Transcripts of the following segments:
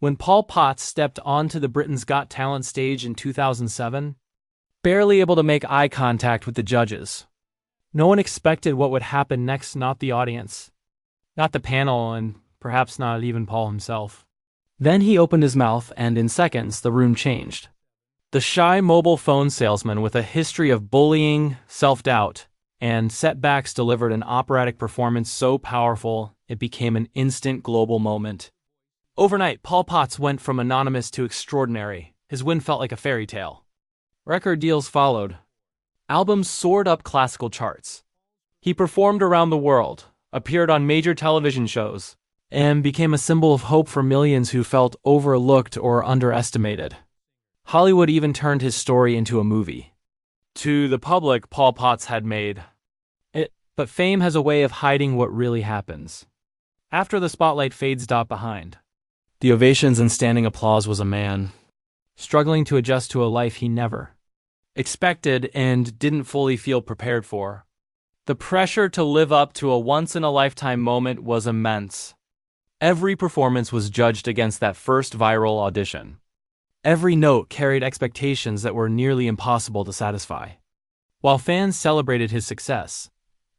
When Paul Potts stepped onto the Britain's Got Talent stage in 2007, barely able to make eye contact with the judges. No one expected what would happen next, not the audience, not the panel, and perhaps not even Paul himself. Then he opened his mouth, and in seconds, the room changed. The shy mobile phone salesman with a history of bullying, self-doubt, and setbacks delivered an operatic performance so powerful it became an instant global moment. Overnight, Paul Potts went from anonymous to extraordinary. His win felt like a fairy tale. Record deals followed. Albums soared up classical charts. He performed around the world, appeared on major television shows, and became a symbol of hope for millions who felt overlooked or underestimated. Hollywood even turned his story into a movie. To the public, Paul Potts had made it, but fame has a way of hiding what really happens. After the spotlight fades behind, the ovations and standing applause was a man, struggling to adjust to a life he never expected and didn't fully feel prepared for. The pressure to live up to a once-in-a-lifetime moment was immense. Every performance was judged against that first viral audition. Every note carried expectations that were nearly impossible to satisfy. While fans celebrated his success,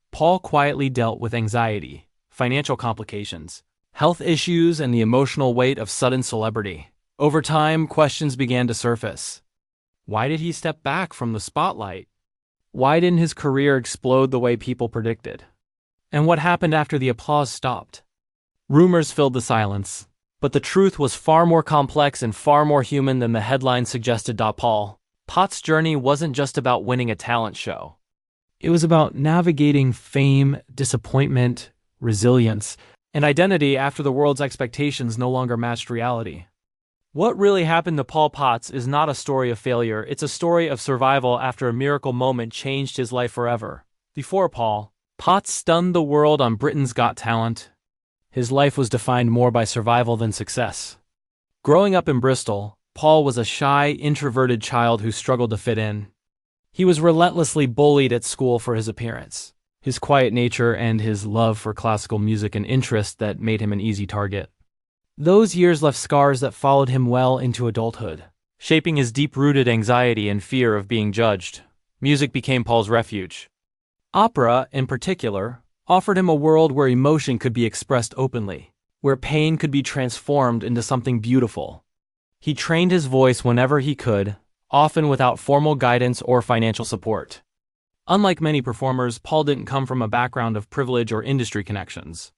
Paul quietly dealt with anxiety, financial complications, health issues, and the emotional weight of sudden celebrity. Over time, questions began to surface. Why did he step back from the spotlight? Why didn't his career explode the way people predicted? And what happened after the applause stopped? Rumors filled the silence, but the truth was far more complex and far more human than the headline suggested. Paul Potts' journey wasn't just about winning a talent show. It was about navigating fame, disappointment, resilience, and identity after the world's expectations no longer matched reality. What really happened to Paul Potts is not a story of failure, it's a story of survival after a miracle moment changed his life forever. Before Paul Potts stunned the world on Britain's Got Talent, his life was defined more by survival than success. Growing up in Bristol, Paul was a shy, introverted child who struggled to fit in. He was relentlessly bullied at school for his appearance, his quiet nature, and his love for classical music, an interest that made him an easy target. Those years left scars that followed him well into adulthood, shaping his deep-rooted anxiety and fear of being judged. Music became Paul's refuge. Opera, in particular, offered him a world where emotion could be expressed openly, where pain could be transformed into something beautiful. He trained his voice whenever he could, often without formal guidance or financial support. Unlike many performers, Paul didn't come from a background of privilege or industry connections.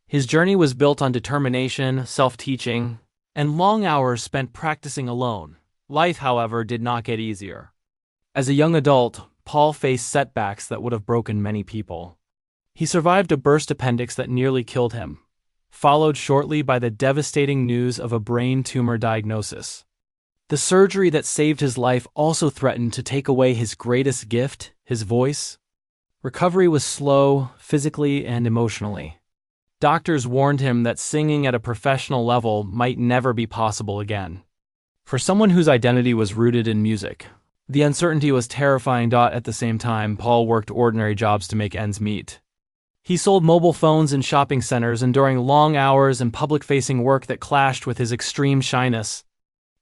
His journey was built on determination, self-teaching, and long hours spent practicing alone. Life, however, did not get easier. As a young adult, Paul faced setbacks that would have broken many people. He survived a burst appendix that nearly killed him, followed shortly by the devastating news of a brain tumor diagnosis. The surgery that saved his life also threatened to take away his greatest gift, his voice. Recovery was slow, physically and emotionally. Doctors warned him that singing at a professional level might never be possible again. For someone whose identity was rooted in music, the uncertainty was terrifying. At the same time, Paul worked ordinary jobs to make ends meet. He sold mobile phones in shopping centers, enduring long hours and public-facing work that clashed with his extreme shyness.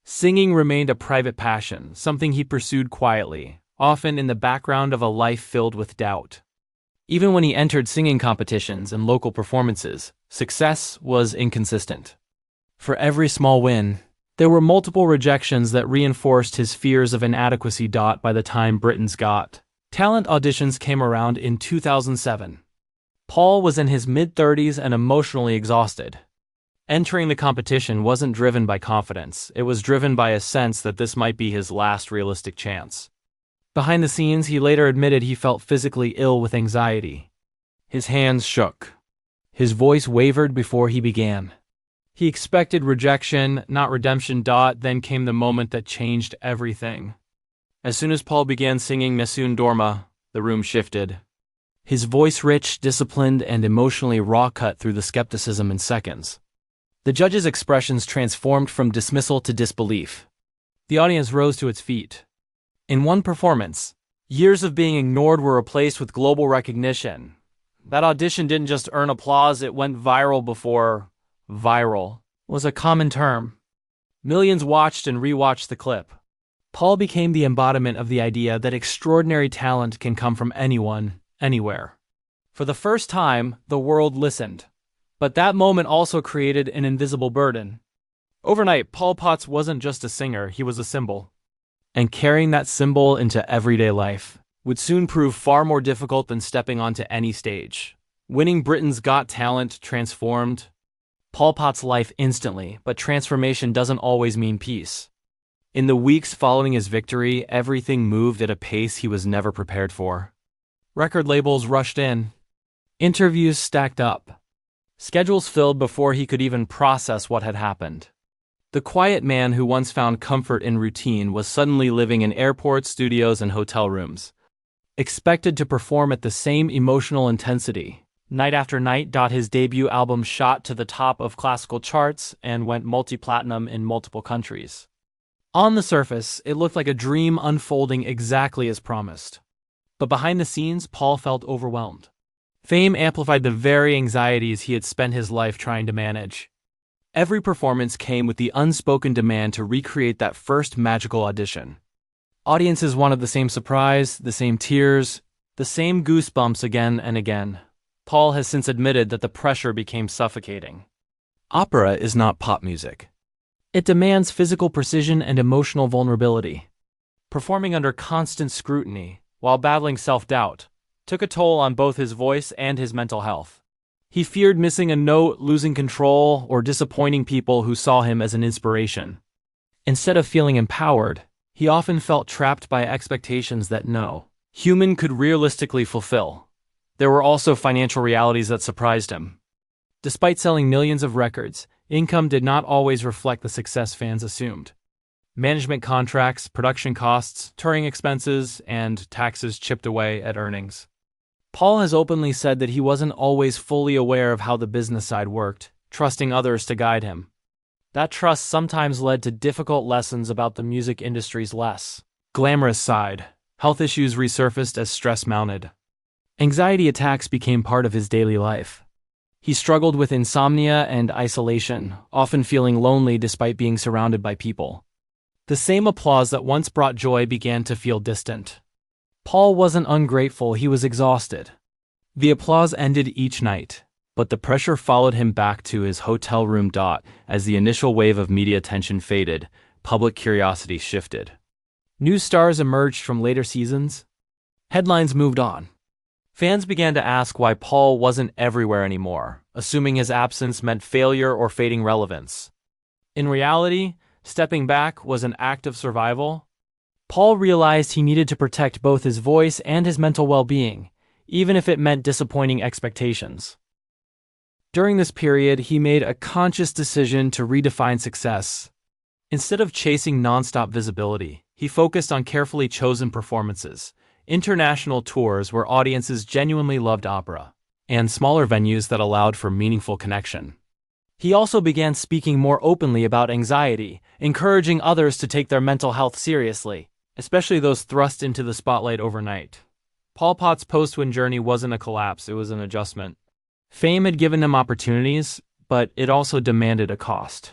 Singing remained a private passion, something he pursued quietly, often in the background of a life filled with doubt. Even when he entered singing competitions and local performances, success was inconsistent. For every small win, there were multiple rejections that reinforced his fears of inadequacy. By the time Britain's Got Talent auditions came around in 2007, Paul was in his mid-30s and emotionally exhausted. Entering the competition wasn't driven by confidence, it was driven by a sense that this might be his last realistic chance. Behind the scenes, he later admitted he felt physically ill with anxiety. His hands shook. His voice wavered before he began. He expected rejection, not redemption. Then came the moment that changed everything. As soon as Paul began singing Nessun Dorma, the room shifted. His voice, rich, disciplined, and emotionally raw, cut through the skepticism in seconds. The judges' expressions transformed from dismissal to disbelief. The audience rose to its feet. In one performance, years of being ignored were replaced with global recognition. That audition didn't just earn applause, it went viral before viral was a common term. Millions watched and rewatched the clip. Paul became the embodiment of the idea that extraordinary talent can come from anyone, anywhere. For the first time, the world listened. But that moment also created an invisible burden. Overnight, Paul Potts wasn't just a singer, he was a symbol. And carrying that symbol into everyday life would soon prove far more difficult than stepping onto any stage. Winning Britain's Got Talent transformed Paul Potts' life instantly, but transformation doesn't always mean peace. In the weeks following his victory, everything moved at a pace he was never prepared for. Record labels rushed in. Interviews stacked up. Schedules filled before he could even process what had happened. The quiet man who once found comfort in routine was suddenly living in airports, studios, and hotel rooms, expected to perform at the same emotional intensity. Night after night, his debut album shot to the top of classical charts and went multi-platinum in multiple countries. On the surface, it looked like a dream unfolding exactly as promised. But behind the scenes, Paul felt overwhelmed. Fame amplified the very anxieties he had spent his life trying to manage. Every performance came with the unspoken demand to recreate that first magical audition. Audiences wanted the same surprise, the same tears, the same goosebumps again and again. Paul has since admitted that the pressure became suffocating. Opera is not pop music. It demands physical precision and emotional vulnerability. Performing under constant scrutiny, while battling self-doubt, took a toll on both his voice and his mental health. He feared missing a note, losing control, or disappointing people who saw him as an inspiration. Instead of feeling empowered, he often felt trapped by expectations that no human could realistically fulfill. There were also financial realities that surprised him. Despite selling millions of records, income did not always reflect the success fans assumed. Management contracts, production costs, touring expenses, and taxes chipped away at earnings. Paul has openly said that he wasn't always fully aware of how the business side worked, trusting others to guide him. That trust sometimes led to difficult lessons about the music industry's less glamorous side. Health issues resurfaced as stress mounted. Anxiety attacks became part of his daily life. He struggled with insomnia and isolation, often feeling lonely despite being surrounded by people. The same applause that once brought joy began to feel distant. Paul wasn't ungrateful, he was exhausted. The applause ended each night, but the pressure followed him back to his hotel room. As the initial wave of media attention faded, public curiosity shifted. New stars emerged from later seasons. Headlines moved on. Fans began to ask why Paul wasn't everywhere anymore, assuming his absence meant failure or fading relevance. In reality, stepping back was an act of survival. Paul realized he needed to protect both his voice and his mental well-being, even if it meant disappointing expectations. During this period, he made a conscious decision to redefine success. Instead of chasing nonstop visibility, he focused on carefully chosen performances, international tours where audiences genuinely loved opera, and smaller venues that allowed for meaningful connection. He also began speaking more openly about anxiety, encouraging others to take their mental health seriously, especially those thrust into the spotlight overnight. Paul Potts' post-win journey wasn't a collapse, it was an adjustment. Fame had given him opportunities, but it also demanded a cost.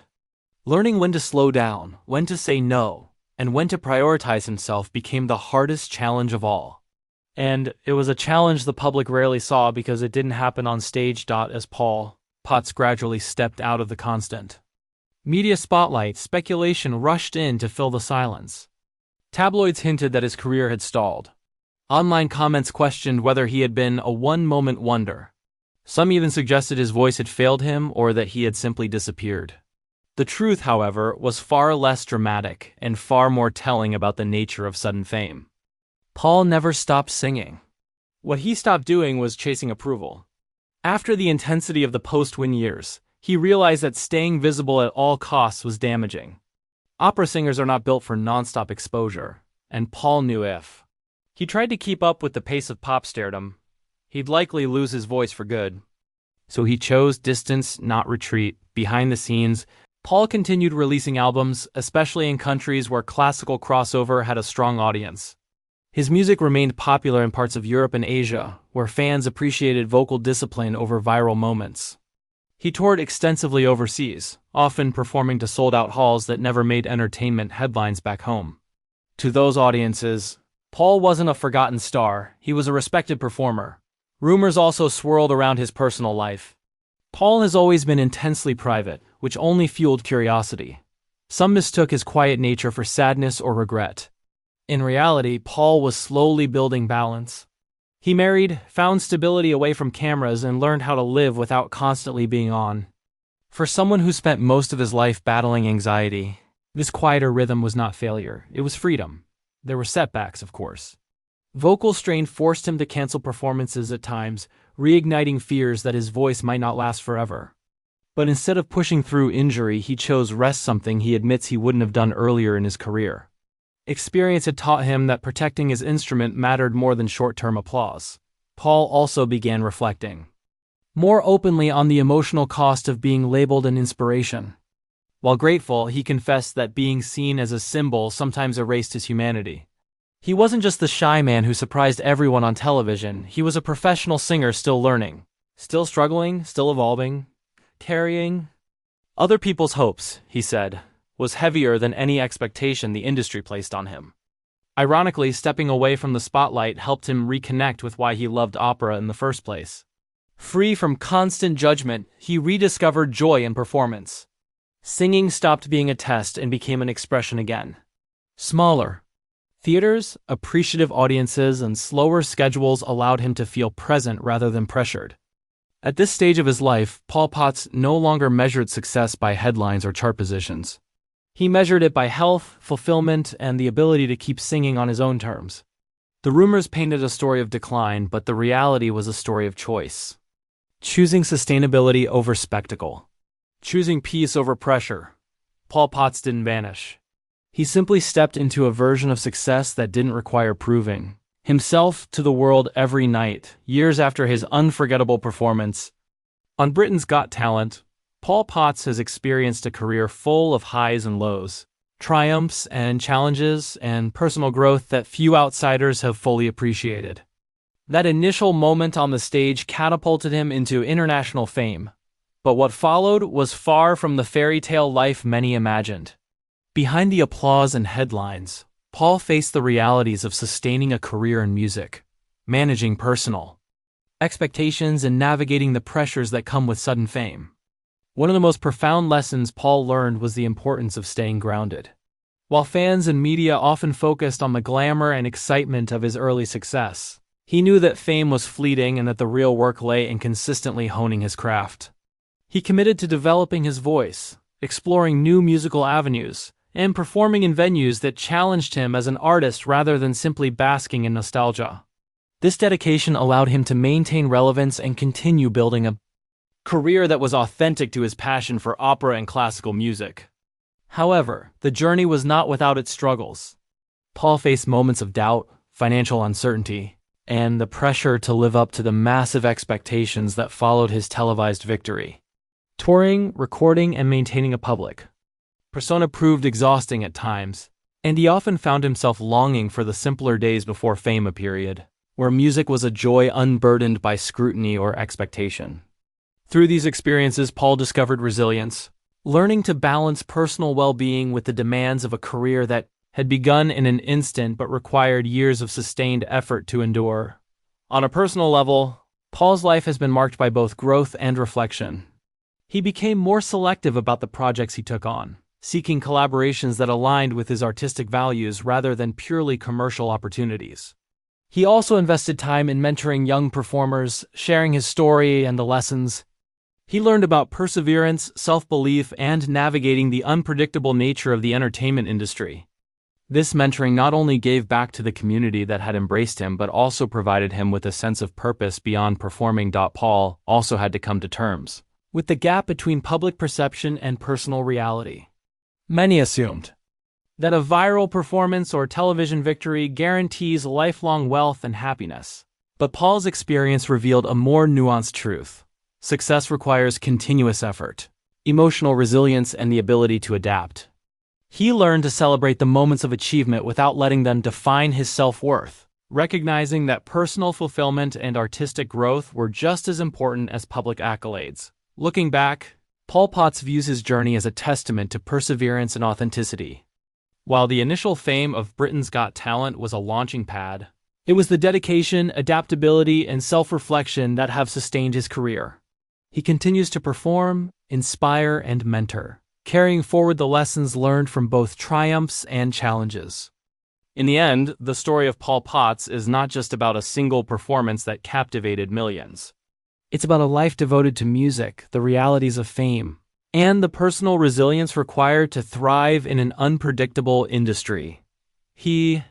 Learning when to slow down, when to say no, and when to prioritize himself became the hardest challenge of all. And it was a challenge the public rarely saw because it didn't happen on stage. As Paul Potts gradually stepped out of the constant media spotlight, speculation rushed in to fill the silence. Tabloids hinted that his career had stalled. Online comments questioned whether he had been a one-moment wonder. Some even suggested his voice had failed him or that he had simply disappeared. The truth, however, was far less dramatic and far more telling about the nature of sudden fame. Paul never stopped singing. What he stopped doing was chasing approval. After the intensity of the post-win years, he realized that staying visible at all costs was damaging. Opera singers are not built for nonstop exposure, and Paul knew if he tried to keep up with the pace of pop stardom, he'd likely lose his voice for good. So he chose distance, not retreat. Behind the scenes, Paul continued releasing albums, especially in countries where classical crossover had a strong audience. His music remained popular in parts of Europe and Asia, where fans appreciated vocal discipline over viral moments. He toured extensively overseas, often performing to sold-out halls that never made entertainment headlines back home. To those audiences, Paul wasn't a forgotten star, he was a respected performer. Rumors also swirled around his personal life. Paul has always been intensely private, which only fueled curiosity. Some mistook his quiet nature for sadness or regret. In reality, Paul was slowly building balance. He married, found stability away from cameras, and learned how to live without constantly being on. For someone who spent most of his life battling anxiety, this quieter rhythm was not failure, it was freedom. There were setbacks, of course. Vocal strain forced him to cancel performances at times, reigniting fears that his voice might not last forever. But instead of pushing through injury, he chose rest, something he admits he wouldn't have done earlier in his career. Experience had taught him that protecting his instrument mattered more than short-term applause. Paul also began reflecting more openly on the emotional cost of being labeled an inspiration. While grateful, he confessed that being seen as a symbol sometimes erased his humanity. He wasn't just the shy man who surprised everyone on television, he was a professional singer still learning, still struggling, still evolving, carrying other people's hopes, he said, was heavier than any expectation the industry placed on him. Ironically, stepping away from the spotlight helped him reconnect with why he loved opera in the first place. Free from constant judgment, he rediscovered joy in performance. Singing stopped being a test and became an expression again. Smaller theaters, appreciative audiences, and slower schedules allowed him to feel present rather than pressured. At this stage of his life, Paul Potts no longer measured success by headlines or chart positions. He measured it by health, fulfillment, and the ability to keep singing on his own terms. The rumors painted a story of decline, but the reality was a story of choice. Choosing sustainability over spectacle. Choosing peace over pressure. Paul Potts didn't vanish. He simply stepped into a version of success that didn't require proving himself to the world every night, years after his unforgettable performance. On Britain's Got Talent, Paul Potts has experienced a career full of highs and lows, triumphs and challenges, and personal growth that few outsiders have fully appreciated. That initial moment on the stage catapulted him into international fame, but what followed was far from the fairy tale life many imagined. Behind the applause and headlines, Paul faced the realities of sustaining a career in music, managing personal expectations, and navigating the pressures that come with sudden fame. One of the most profound lessons Paul learned was the importance of staying grounded. While fans and media often focused on the glamour and excitement of his early success, he knew that fame was fleeting and that the real work lay in consistently honing his craft. He committed to developing his voice, exploring new musical avenues, and performing in venues that challenged him as an artist rather than simply basking in nostalgia. This dedication allowed him to maintain relevance and continue building a career that was authentic to his passion for opera and classical music. However, the journey was not without its struggles. Paul faced moments of doubt, financial uncertainty, and the pressure to live up to the massive expectations that followed his televised victory. Touring, recording, and maintaining a public persona proved exhausting at times, and he often found himself longing for the simpler days before fame, a period where music was a joy unburdened by scrutiny or expectation. Through these experiences, Paul discovered resilience, learning to balance personal well-being with the demands of a career that had begun in an instant but required years of sustained effort to endure. On a personal level, Paul's life has been marked by both growth and reflection. He became more selective about the projects he took on, seeking collaborations that aligned with his artistic values rather than purely commercial opportunities. He also invested time in mentoring young performers, sharing his story and the lessons he learned about perseverance, self-belief, and navigating the unpredictable nature of the entertainment industry. This mentoring not only gave back to the community that had embraced him, but also provided him with a sense of purpose beyond performing. Paul also had to come to terms with the gap between public perception and personal reality. Many assumed that a viral performance or television victory guarantees lifelong wealth and happiness. But Paul's experience revealed a more nuanced truth. Success requires continuous effort, emotional resilience, and the ability to adapt. He learned to celebrate the moments of achievement without letting them define his self-worth, recognizing that personal fulfillment and artistic growth were just as important as public accolades. Looking back, Pol Potts views his journey as a testament to perseverance and authenticity. While the initial fame of Britain's Got Talent was a launching pad, it was the dedication, adaptability, and self-reflection that have sustained his career. He continues to perform, inspire, and mentor, carrying forward the lessons learned from both triumphs and challenges. In the end, the story of Pol Potts is not just about a single performance that captivated millions. It's about a life devoted to music, the realities of fame, and the personal resilience required to thrive in an unpredictable industry. He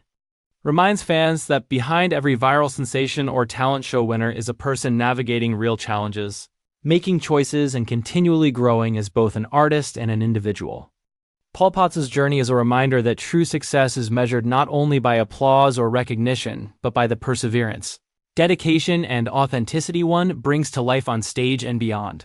reminds fans that behind every viral sensation or talent show winner is a person navigating real challenges, making choices, and continually growing as both an artist and an individual. Pol Potts' journey is a reminder that true success is measured not only by applause or recognition, but by the perseverance, dedication, and authenticity one brings to life on stage and beyond.